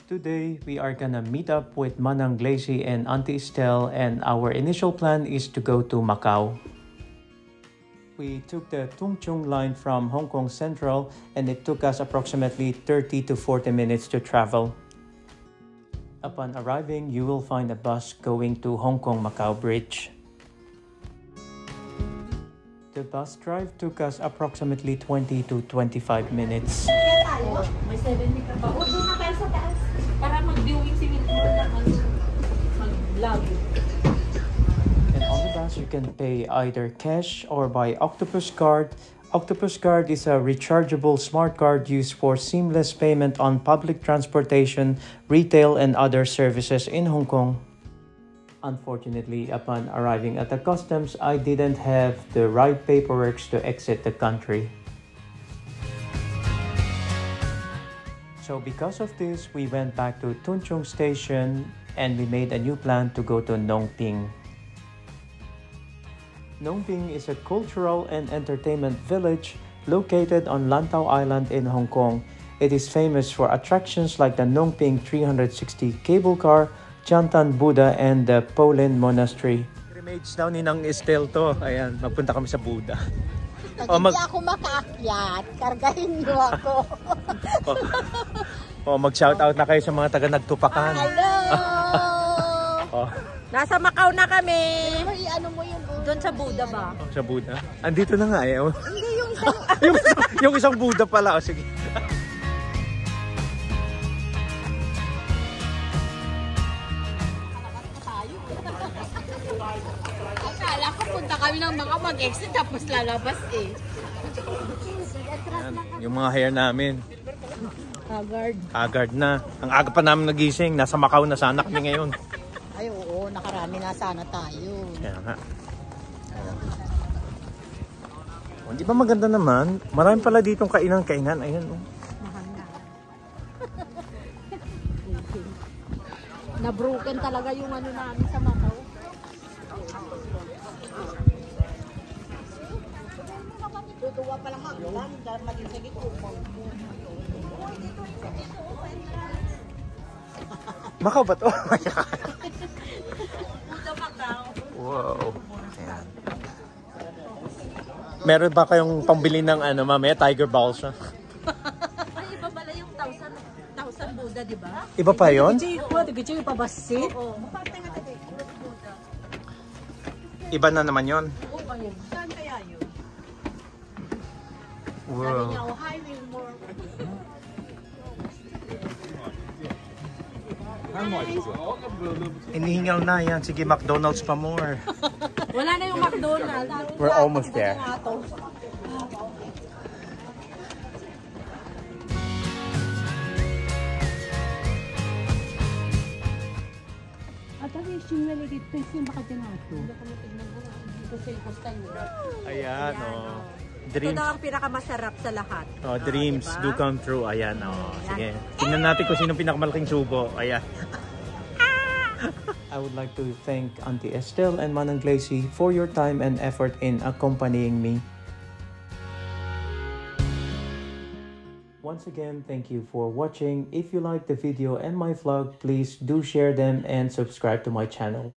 Today, we are gonna meet up with Manang Glacy and Auntie Estelle, and our initial plan is to go to Macau. We took the Tung Chung line from Hong Kong Central, and it took us approximately 30 to 40 minutes to travel. Upon arriving, you will find a bus going to Hong Kong Macau Bridge. The bus drive took us approximately 20 to 25 minutes. May 70 ka ba? O, doon na tayo sa taas. Para mag-viewing si Wilmore na mag-vlog. And on the bus, you can pay either cash or by Octopus Card. Octopus Card is a rechargeable smart card used for seamless payment on public transportation, retail, and other services in Hong Kong. Unfortunately, upon arriving at the customs, I didn't have the right paperwork to exit the country. So because of this, we went back to Tung Chung Station and we made a new plan to go to Nong Ping. Nong Ping is a cultural and entertainment village located on Lantau Island in Hong Kong. It is famous for attractions like the Nong Ping 360 cable car, Chantan Buddha, and the Polin Monastery. Image daw ni Nang Estelle to. Ayan, magpunta kami sa Buddha. Pag hindi ako makaakyat, kargahin niyo ako. Mag-shoutout na kayo sa mga taga-Nagtupakan. Hello! Nasa Macau na kami. Ano mo yun? Doon sa Buddha ba? Sa Buddha? Andito na nga eh. Hindi yung isang... yung isang Buddha pala. Sige. Akala ko punta kami ng mga mag-exit tapos lalabas eh. Ayan, yung mga hair namin. Haggard na. Ang aga pa namin nagising. Nasa Macau na sana kami ngayon. Ay oo, nakarami na sana tayo. Kaya nga. Oh, di ba maganda naman? Marami pala ditong kainan. Ayan oh. Mahal na. Na-broken talaga yung ano namin sa Macau. Tutuwa pa lang lang, dahil maging sige ko. Macau ba to? Puto Macau. Wow. Ayan. Meron ba kayong pambili ng ano mamaya? Tiger balls na? Ay, iba pala yung 1,000 Buddha, di ba? Iba pa yun? Di pa basit? Oo. Iba na naman yun? Oo, ayun. Saan kaya yun? Wow. Sabi niya, oh, hi, Wilmore. Inihingal na yan. Sige, McDonald's pa more. Wala na yung McDonald's. We're almost there. Ayan, oh. Ito Dreams. daw ang pinakamasarap sa lahat. Oh, dreams diba? do come true. Ayan, oh. Sige. Tingnan natin kung sino pinakamalaking subo. Ayan. I would like to thank Auntie Estelle and Manang Glacy for your time and effort in accompanying me. Once again, thank you for watching. If you like the video and my vlog, please do share them and subscribe to my channel.